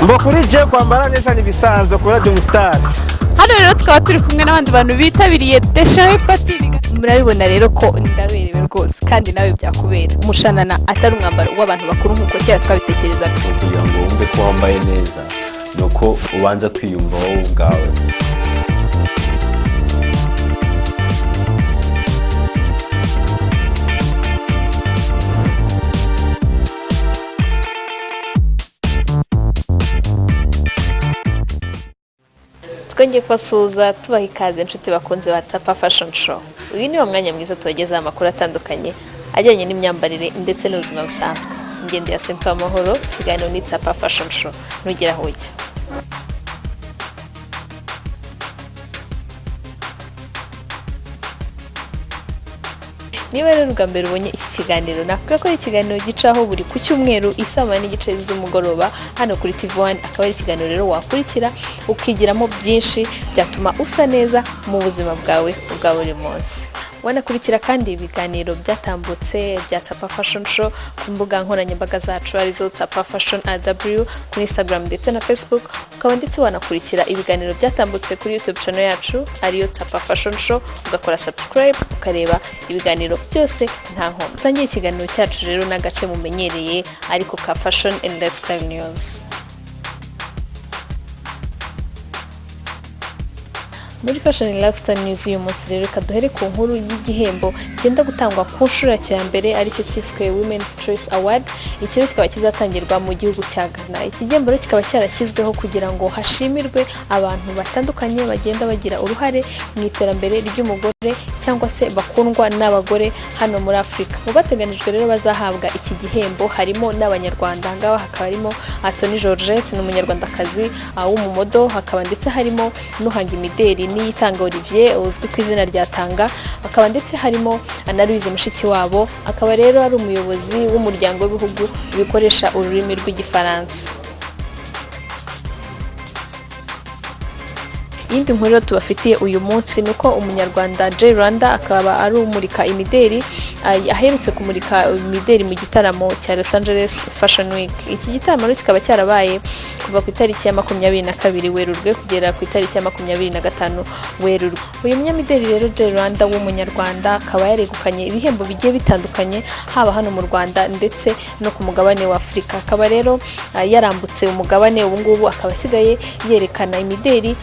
Mbokuri je kwambara neza nibisanzwe kuri Radio Star. Hano rero tukaba turi kumwe n'abandi bantu bitabiriye Deshaye Party. Murabibona rero ko ndaberewe rwose kandi nawe byakubera. Umushanana atari umwambaro w'abantu bakuru nkuko cyera twabitekerezaga. Kugira ngo wumve ko wambaye neza nuko ubanza kwiyumva wowe ubwawe. Twongeye kubasuhuza tubaha ikaze inshuti bakunze ba Tsapa Fashion Show. Uyu ni mwanya mwiza tubagezaho amakuru atandukanye ajyanye n'imyambarire ndetse n'ubuzima busanzwe. Ngende ya Sento Amahoro, kiganiro ni Tsapa Fashion Show. Nugera hoje. Niba rero ubwa mbere ubonye iki kiganiro nakuga ko ikiganiro gicaho buri ku cyumweru isama n'igice z'umugoroba hano kuri TV1 akaba ari ikiganiro rero wakurikira ukigiramo byinshi byatuma usa neza mu buzima bwawe bwa buri munsi. Wanakurikira kandi ibiganiro byatambutse bya Tsapa Fashion Show ku mbuga nkoranyambaga zacu arizo Tsapa Fashion AW kuri Instagram ndetse na Facebook. Ukaba ndetse wanakurikira ibiganiro byatambutse kuri YouTube channel yacu ariyo Tsapa Fashion Show, ugakora subscribe ukareba ibiganiro byose nta nkomyi. Tangiye ikiganiro cyacu rero n'agace mumenyereye ariko ka Fashion and Lifestyle News. Muri Fashion and Lifestyle News uyu munsi rero kaduhere ku nkuru y'igihembo cyenda gutangwa ku nshuro ya mbere aricyo cyiswe Women's Choice Award. Ikiro kikaba kizatangirwa mu gihugu cya Ghana. Iki gihembo rero kikaba cyarashyizweho kugira ngo hashimirwe abantu batandukanye bagenda bagira uruhare mu iterambere ry'umugore cyangwa se bakundwa n'abagore hano muri Afrika. Mu bateganijwe rero bazahabwa iki gihembo harimo n'abanyarwanda, ngaho hakaba harimo Tony Georgette n'umunyarwandakazi w'umumodo, hakaba ndetse harimo n'uhanga imideri ni Tanga Olivier uzwi ku izina rya Tanga, akaba ndetse harimo na Louise Mushikiwabo, akaba rero ari umuyobozi w'umuryango w'ibihugu bikoresha ururimi rw'igifaransa. Yindi nkuru tubafitiye uyu munsi nuko umunyarwanda J Rwanda akaba ari umurika imideri aherutse kumurika imideri mu gitaramo cya Los Angeles Fashion Week. Iki gitaramo kikaba cyarabaye kuva ku itariki ya 22 Werurwe kugera ku itariki ya 25 Werurwe. Uyu munyamideri rero J Rwanda w'umunyarwanda akaba yaregukanye ibihembo bigiye bitandukanye haba hano mu Rwanda ndetse no ku mugabane wa Afrika. Akaba rero yarambutse umugabane ubu ngubu akaba asigaye yerekana imideri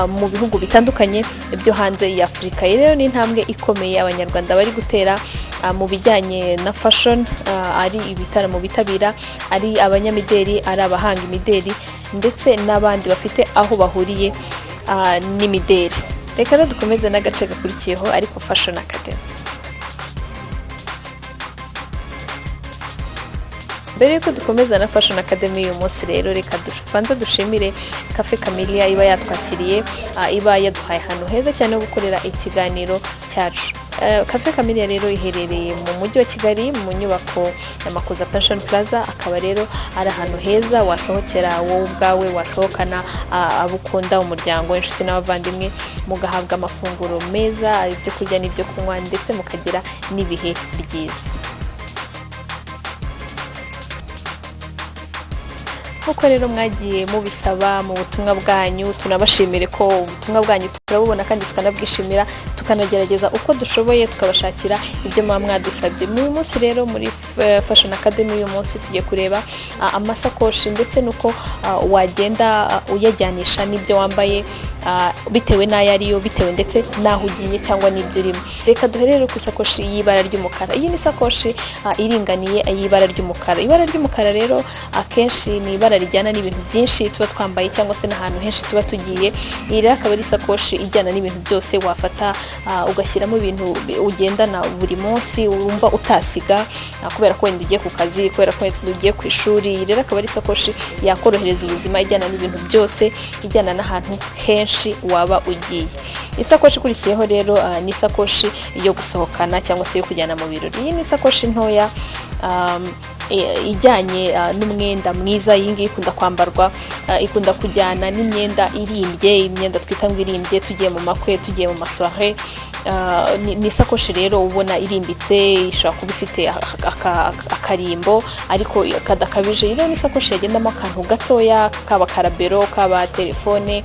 mu bihugu bitandukanye byo hanze ya Afrika. Rero ni intambwe ikomeye abanyarwanda bari gutera mu bijyanye na fashion, ari ibitaramo bitabira, ari abanyamideri, ari abahanga imideri ndetse n'abandi bafite aho bahuriye n'imideri. Reka rero dukomeze n'agace gakurikiyeho ariko Fashion Academy. Mbere yuko dukomeza na Fashion Academy uyu munsi rero reka dufanze dushimire Cafe Camellia iba yatwakiriye, iba yaduhaye hano heza cyane ho gukorera ikiganiro cyacu. Cafe Camellia rero iherereye mu mujyi wa Kigali mu nyubako ya Makuza Pension Plaza, akaba rero ari ahantu heza wasohokera wowe ubwawe, wasohokana abukunda umuryango, inshuti n'abavandimwe, mugahabwa amafunguro meza, ibyo kurya n'ibyo kunywa ndetse mukagira n'ibihe byiza. Uko rero mwagiye mubisaba mu butumwa bwanyu, tunabashimire ko ubutumwa bwanyu turabubona kandi tukanabwishimira, tukanagerageza uko dushoboye tukabashakira ibyo mwadusabye. Uyu munsi rero muri Fashion Academy uyu munsi tugiye kureba amasakoshi ndetse nuko wagenda uyajyanisha n'ibyo wambaye bitewe n'ayariyo, bitewe ndetse naho ugiye cyangwa n'ibyo urimo. Reka duherere ku isakoshi y'ibara ry'umukara. Iyi ni isakoshi iringaniye y'ibara ry'umukara. Ibara ry'umukara rero akenshi ni ibara rijyana n'ibintu byinshi tuba twambaye cyangwa se n'ahantu henshi tuba tugiye. Iyi rero akaba ari isakoshi ijyana n'ibintu byose wafata ugashyiramo ibintu ugendana buri munsi wumva utasiga, kubera ko wenda ugiye ku kazi, kubera ko wenda ugiye ku ishuri. Iyi rero akaba ari isakoshi yakorohereza ubuzima, ijyana n'ibintu byose, ijyana n'ahantu henshi waba ugiye. Isakoshi ikurikiyeho rero ni isakoshi yo gusohokana cyangwa se yo kujyana mu birori. Iyi ni isakoshi ntoya ijyanye n'umwenda mwiza. Iyi ngiyi ikunda kwambarwa, ikunda kujyana n'imyenda irimbye, imyenda twita ngo irimbye tugiye mu makwe, tugiye mu masoirée, ni isakoshi rero ubona irimbitse, ishobora kuba ifite akarimbo ariko kadakabije. Rero ni isakoshi yagendamo akantu gatoya, kaba karabero, kaba telefone,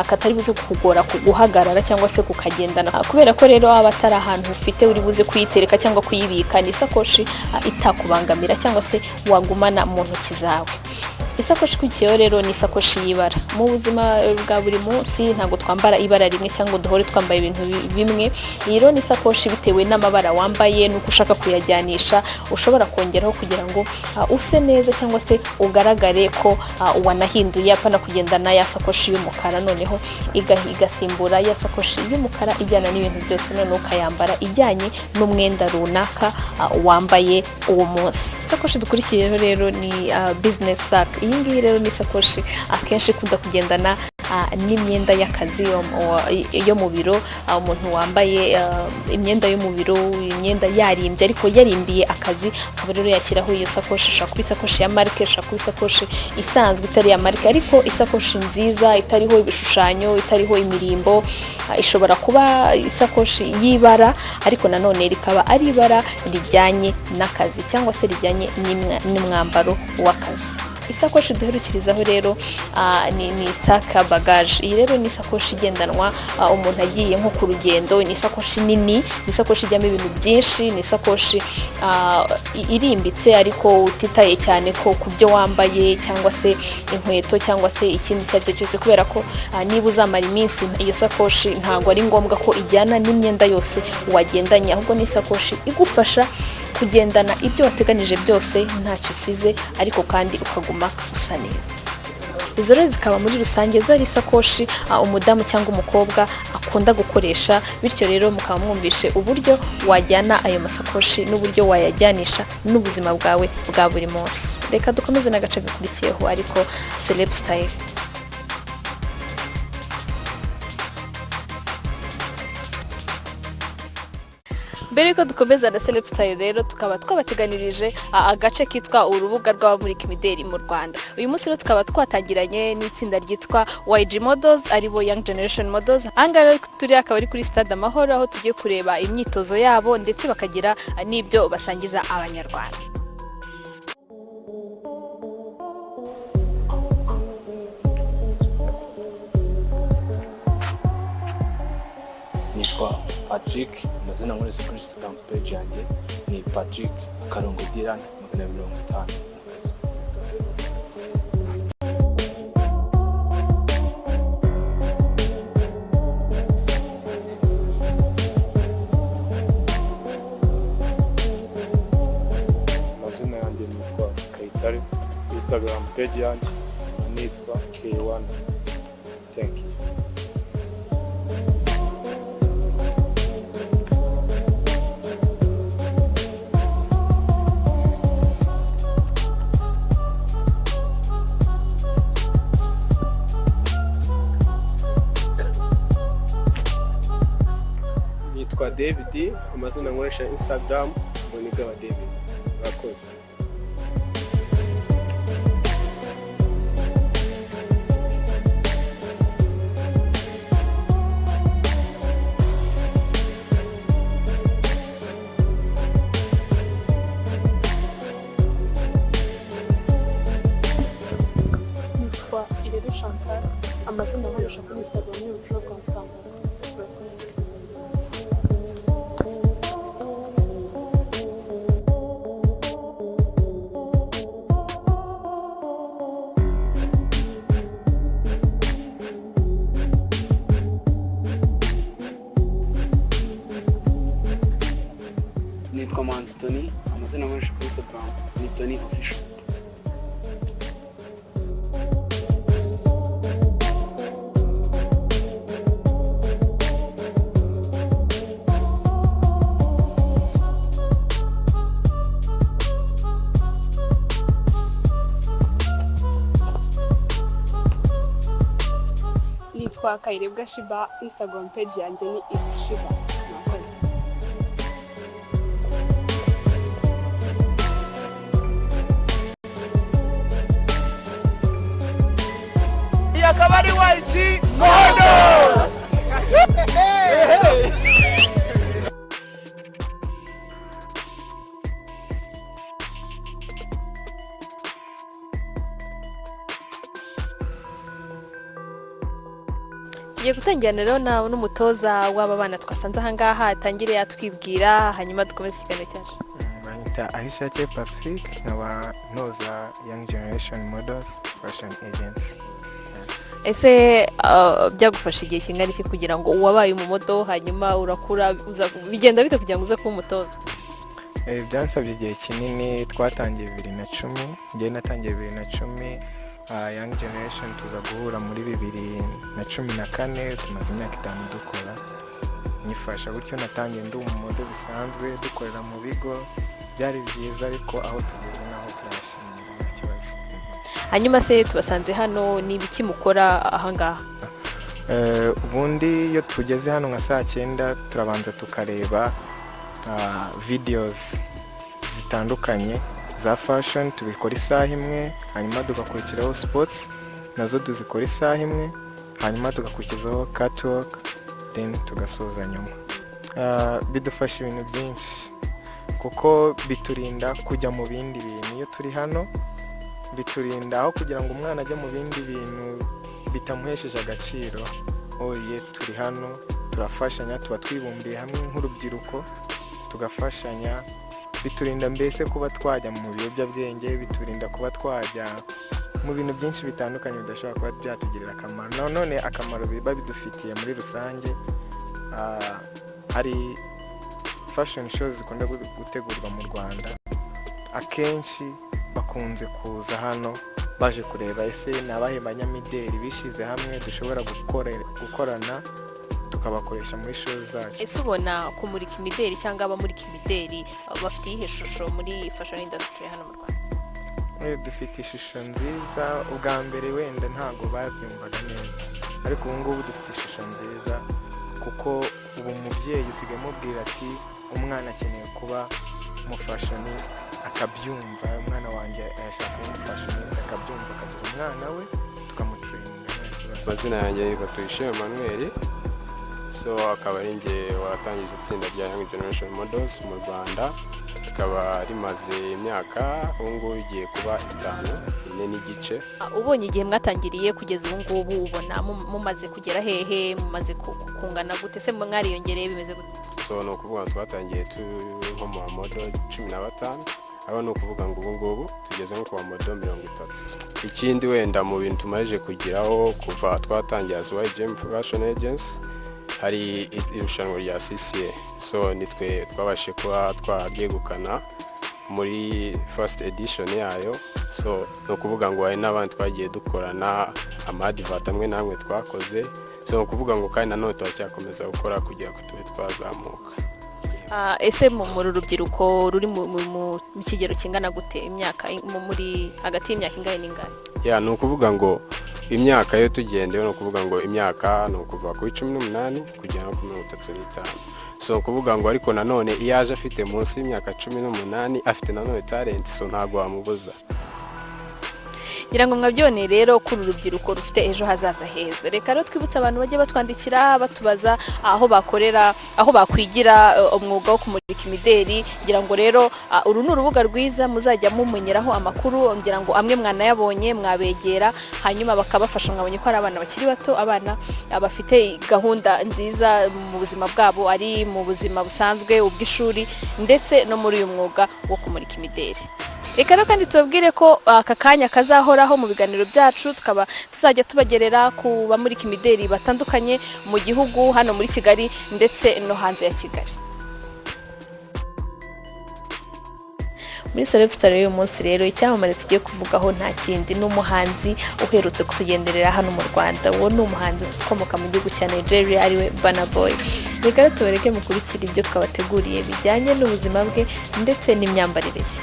katari buze kukugora guhagarara cyangwa se kukagendana, kubera ko rero aba atari ahantu ufite uri buze kuyitereka cyangwa kuyibika. Ni isakoshi itakubangamira cyangwa se wagumana mu ntoki zawe. Isakoshi ikurikiyeho rero ni isakoshi y'ibara. Mu buzima bwa buri munsi ntabwo twambara ibara rimwe cyangwa duhore twambaye ibintu bimwe. Rero ni isakoshi bitewe n'amabara wambaye nuko ushaka kuyajyanisha, ushobora kongeraho kugira ngo use neza cyangwa se ugaragare ko wanahinduye, apana kugendana ya sakoshi y'umukara noneho igasimbura ya sakoshi y'umukara ijyana n'ibintu byose, none ukayambara ijyanye n'umwenda runaka wambaye uwo munsi. Isakoshi dukurikiyeho rero ni business sack. Iyi ngiyi rero ni isakoshi akenshi ikunda kugendana n'imyenda y'akazi yo mu biro. Umuntu wambaye imyenda yo mu biro, imyenda yarimbye ariko yarimbiye akazi, akaba rero yashyiraho iyo sakoshi. Ishobora kuba isakoshi ya marike, ishobora kuba isakoshi isanzwe itari ya marike ariko isakoshi nziza itariho ibishushanyo, itariho imirimbo. Ishobora kuba isakoshi y'ibara ariko nanone rikaba ari ibara rijyanye n'akazi cyangwa se rijyanye n'umwambaro w'akazi. Isakoshi duherukirizaho rero ni saka bagage. Iyi rero ni isakoshi igendanwa umuntu agiye nko ku rugendo. Ni isakoshi nini, ni isakoshi ijyamo ibintu byinshi, ni isakoshi irimbitse ariko utitaye cyane ko ku byo wambaye cyangwa se inkweto cyangwa se ikindi icyo ari cyo cyose, kubera ko niba uzamara iminsi iyo sakoshi ntabwo ari ngombwa ko ijyana n'imyenda yose wagendanye, ahubwo ni isakoshi igufasha kugendana ibyo wateganije byose ntacyo usize ariko kandi ukaguma usa neza. Izo rero zikaba muri rusange zari isakoshi umudamu cyangwa umukobwa akunda gukoresha, bityo rero mukaba mwumvishe uburyo wajyana ayo masakoshi n'uburyo wayajyanisha n'ubuzima bwawe bwa buri munsi. Reka dukomeze n'agace gakurikiyeho ariko Celeb Style. Mbere ko dukomeza na Celeb Style rero tukaba twabateganirije agace kitwa urubuga rw'abamurika imideli mu Rwanda. Uyu munsi rero tukaba twatangiranye n'itsinda ryitwa YG Models, aribo Young Generation Models. Anga rero turi akaba ari kuri Stade Amahoro aho tugiye kureba imyitozo yabo ndetse bakagira n'ibyo basangiza abanyarwanda. Nitwa Patrick, amazina nkoresha kuri Instagram page yanjye ni Patrick Karongo Dylan 250. Amazina yanjye nitwa Kayitare, Instagram page yanjye nitwa K1. Thank you. Nitwa David, amazina nkoresha Instagram Bonigaba David. Murakoze. Nitwa Irene Chantal, amazina nkoresha kuri Instagram ni Ubushaka bwa Mutambara. Nitwa Manzi Tony, amazina nkoresha kuri Instagram ni Tony Official. Nitwa Kayirebwa Shiba, Instagram page yanjye ni itshiba. Akaba ari YG Models. tugiye gutangirana rero n'umutoza w'aba bana twasanze aha ngaha atangire yatwibwira hanyuma dukomeze ikiganiro cyacu. Banyita Ahishakiye Pacifique, nkaba ntoza Young Generation Models Fashion Agency. Ese byagufasha igihe kingana iki kugira ngo wabaye umumodo hanyuma urakura bigenda bite kugira ngo uze kuba umutoza? Byansabye igihe kinini, twatangiye 2010, njye natangiye 2010, Young Generation tuza guhura muri 2014, tumaze imyaka 5 dukora. Nyifasha gutyo natangiye ndi umumodo bisanzwe dukorera mu bigo, byari byiza ariko aho tugeze naho turashimira nta kibazo. Hanyuma se tubasanze hano ni ibiki mukora aha ngaha? Ubundi iyo tugeze hano nka saa 9 turabanza tukareba videos zitandukanye za fashion, tubikora isaha imwe, hanyuma tugakurikiraho sports nazo tuzikora isaha imwe, hanyuma tugakurikizaho catwalk, then tugasoza nyuma. Bidufasha ibintu byinshi kuko biturinda kujya mu bindi bintu. Iyo turi hano biturinda aho kugira ngo umwana ajye mu bindi bintu bitamuhesheje agaciro. Oye turi hano turafashanya, tuba twibumbiye hamwe nk'urubyiruko tugafashanya, biturinda mbese kuba twajya mu biyobyabwenge, biturinda kuba twajya mu bintu byinshi bitandukanye bidashobora kuba byatugirira akamaro. None akamaro biba bidufitiye muri rusange. Hari fashion shows zikunda gutegurwa mu Rwanda, akenshi bakunze kuza hano baje kureba ese nabahe banyamideli bishize hamwe dushobora gukorana tukabakoresha muri show zacu. Ese ubona kumurika imideli cyangwa abamurika imideli bafite ihe shusho muri fashion industry hano mu Rwanda? Dufite ishusho nziza. Ubwa mbere wenda ntago babyumvaga neza, ariko ubu ngubu dufite ishusho nziza kuko ubu umubyeyi usigaye mubwira ati umwana akeneye kuba umufashioniste, akabyumva. Umwana wanjye yashaka umufashioniste akabyumva, akagira umwana we tukamutraininga nta kibazo. Amazina yanjye yitwa Tuyishime Emmanuel, so akaba ari njye watangije itsinda rya Young Generation Models mu Rwanda, rikaba rimaze imyaka ubu ngubu igiye kuba 4 n'igice. Ubonye igihe mwatangiriye kugeza ubu ngubu ubona mumaze kugera hehe, mumaze kungana gute, se mwariyongereye bimeze gute? So no kuvuga twatangiye nko mu model 15, aba no kuvuga ngo ubu ngubu tugeze nko ku model 30. Ikindi wenda mu bintu tumaje kugiraho kuva twatangiye as YGM Fashion Agency, hari irushanwa rya CCA, so nitwe twabashe kuba twabyegukana muri first edition yayo. So no kuvuga ngo hari n'abandi twagiye dukorana amadivert amwe namwe twakoze, so no kuvuga ngo kandi nanone turacyakomeza gukora kugira ngo tube twazamuka. Ese mu rubyiruko ruri mu kigero kingana gute, imyaka muri hagati y'imyaka ingahe n'ingahe? Ya no kuvuga ngo imyaka yo tugendewe, no kuvuga ngo imyaka no kuva ku 18 kugera ku 35. So kuvuga ngo ariko nanone iyaje afite munsi y'imyaka 18 afite nanone talent, so ntago wamubuza. Ngira ngo mwabyone rero kuri urubyiruko rufite ejo hazaza heza. Reka rero twibutse abantu bajye batwandikira batubaza aho bakorera, aho bakwigira umwuga wo kumurika imideli. Ngira ngo rero uru ni urubuga rwiza muzajya mumenyeraho amakuru. Ngira ngo amwe mwanayabonye mwabegera, hanyuma bakabafasha. Mwabonye ko ari abana bakiri bato, abana bafite gahunda nziza mu buzima bwabo, ari mu buzima busanzwe ubw'ishuri ndetse no muri uyu mwuga wo kumurika imideli. Reka rero kandi tubabwire ko aka kanya kazahoraho mu biganiro byacu, tukaba tuzajya tubagerera ku bamurika imideli batandukanye mu gihugu, hano muri Kigali ndetse no hanze ya Kigali. Muri Celebstar uyu munsi rero icyamamare tugiye kuvugaho nta kindi n'umuhanzi uherutse kutugenderera hano mu Rwanda. Uwo ni umuhanzi ukomoka mu gihugu cya Nigeria ariwe Burna Boy. Reka rero tubereke mukurikira ibyo twabateguriye bijyanye n'ubuzima bwe ndetse n'imyambarire ye.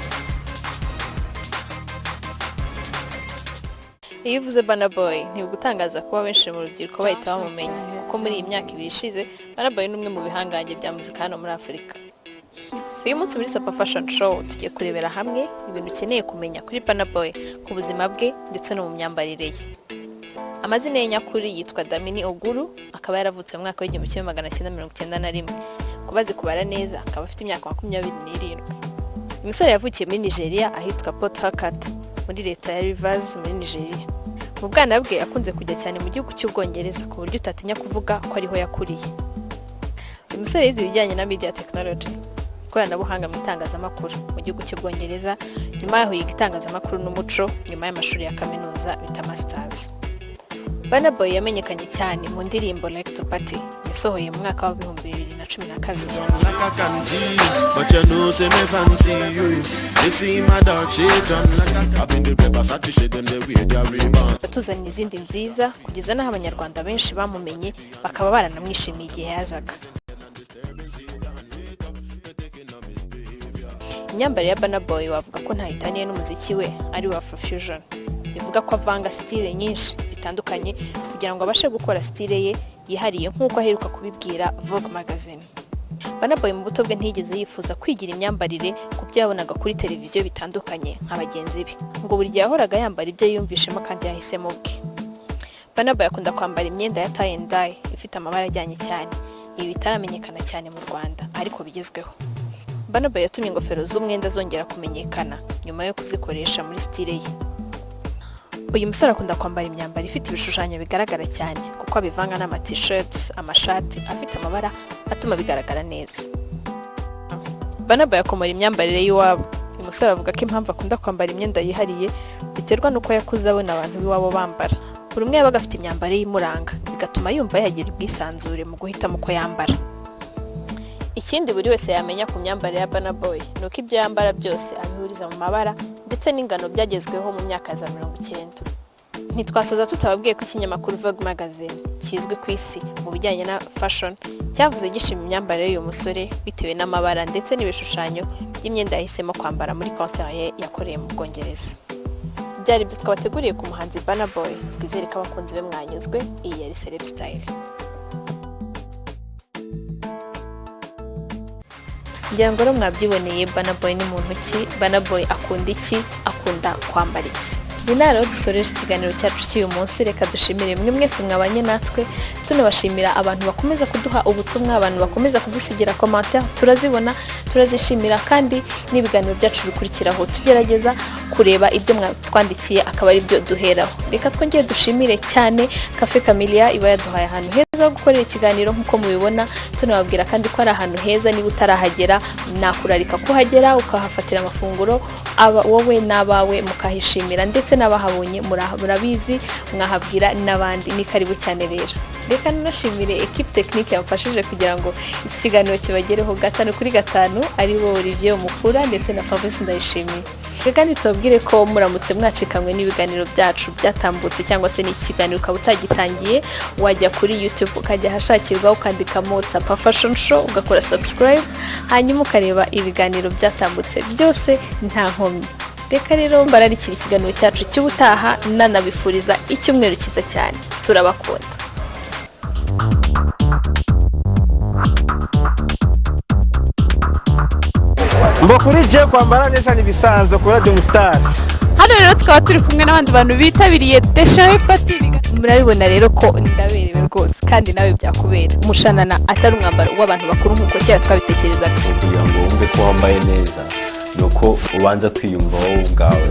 Iyo uvuze Burna Boy ntibigutangaza kuba benshi mu rubyiruko bahita bamumenya, kuko muri iyi myaka 2 ishize Burna Boy ni umwe mu bihangange bya muzika hano muri Afurika. Uyu munsi muri Super Fashion Show tugiye kurebera hamwe ibintu ukeneye kumenya kuri Burna Boy, ku buzima bwe ndetse no mu myambarire ye. Amazina ye nyakuri yitwa Damini Oguru, akaba yaravutse mu mwaka w'1991. Kubaze kubara neza akaba afite imyaka 27. Umusore yavukiye muri Nigeria ahitwa Port Harcourt muri leta ya Rivers muri Nigeria. mu bwana bwe akunze kujya cyane mu gihugu cy'Ubwongereza ku buryo utatinya kuvuga ko ariho yakuriye. Uyu musore yize ibijyanye na media technology, ikoranabuhanga mu itangazamakuru mu gihugu cy'Ubwongereza, nyuma yaho yiga itangazamakuru n'umuco nyuma y'amashuri ya kaminuza bita masters. Burna Boy yamenyekanye cyane mu ndirimbo Like to Party yasohoye mu mwaka wa 2012. Batuzanye izindi nziza kugeza n'aho abanyarwanda benshi bamumenye bakaba baranamwishimiye igihe yazaga. Imyambarire ya Burna Boy wavuga ko ntahitaniye n'umuziki we ari wa Afrofusion, bivuga ko avanga style nyinshi zitandukanye kugira ngo abashe gukora style ye yihariye nk'uko aheruka kubibwira Vogue magazine. Burna Boy mu buto bwe ntiyigeze yifuza kwigira imyambarire ku byo yabonaga kuri televiziyo bitandukanye nka bagenzi be, ngo buri gihe yahoraga yambara ibyo yumvishemo kandi yahisemo bwe. Burna Boy akunda kwambara imyenda ya tie and dye ifite amabara ajyanye cyane, ibi bitaramenyekana cyane mu Rwanda ariko bigezweho. Burna Boy yatumye ingofero z'umwenda zongera kumenyekana nyuma yo kuzikoresha muri style ye. Uyu musore akunda kwambara imyambaro ifite ibishushanyo bigaragara cyane kuko abivanga n'ama t-shirts, amashati afite amabara atuma bigaragara neza. Burna Boy akomora imyambarire y'iwabo. Uyu musore avuga ko impamvu akunda kwambara imyenda yihariye biterwa nuko yakuze abona abantu b'iwabo bambara. Buri umwe yabaga afite imyambaro y'imuranga, bigatuma yumva yagira ubwisanzure mu guhitamo uko yambara. Ikindi buri wese yamenya ku myambarire ya Burna Boy nuko ibyo yambara byose abihuriza mu mabara ndetse n'ingano byagezweho mu myaka za 90. Ntitwasoza tutababwiye ko ikinyamakuru Vogue magazine kizwi ku isi mu bijyanye na fashion cyavuze gishima imyambarire y'uyu musore bitewe n'amabara ndetse n'ibishushanyo by'imyenda yahisemo kwambara muri concert ye yakoreye mu Bwongereza. Byari byo twabateguriye ku muhanzi Burna Boy, twizere ko abakunzi be mwanyuzwe. Iyi yari Celeb Style. Ngira ngo mwabyiboneye Burna Boy ni muntu ki, Burna Boy akunda iki, akunda kwambara iki. Binaro dusoreje ikiganiro cyacu cy'uyu munsi, reka dushimire mwe mwese mwabanye natwe, tunabashimira abantu bakomeza kuduha ubutumwa, abantu bakomeza kudusigira commentaire, turazibona, turazishimira kandi n'ibiganiro byacu bikurikiraho tugerageza kureba ibyo mwatwandikiye akaba ari byo duheraho. Reka twongeye dushimire cyane Cafe Camellia iba yaduhaye ahantu heza ho gukorera ikiganiro nk'uko mubibona, tunababwira kandi ko ari ahantu heza niba utarahagera nakurarika kuhagera ukahafatira amafunguro wowe n'abawe mukahishimira ndetse n'abahabonye murabizi mwahabwira n'abandi. Ni karibu cyane rero. Reka nashimire equipe technique yamfashije kugira ngo iki kiganiro kibagereho 5/5 ari bo Olivier Umukura ndetse na Fabrice Ndayishimiye. Kandi tubabwire ko muramutse mwacikamwe n'ibiganiro byacu byatambutse cyangwa se n'ikiganiro ukaba utagitangiye, wajya kuri YouTube ukajya hashakirwa ukandikamo Tapa Fashion Show ugakora subscribe, hanyuma ukareba ibiganiro byatambutse byose nta nkomyi. Reka rero mbararikira ikiganiro cyacu cy'ubutaha, nanabifuriza icyumweru cyiza cyane. Turabakunda. Mbokuri je kwambara neza nibisanzwe kuri Radio Star. Hano rero tukaba turi kumwe n'abandi bantu bitabiriye Deshawe Party. Murabibona rero ko ndaberewe rwose kandi nawe byakubera. Umushanana atari umwambaro w'abantu bakuru nk'uko cyera twabitekerezaga. Kugira ngo wumve ko wambaye neza nuko ubanza kwiyumva wowe ubwawe.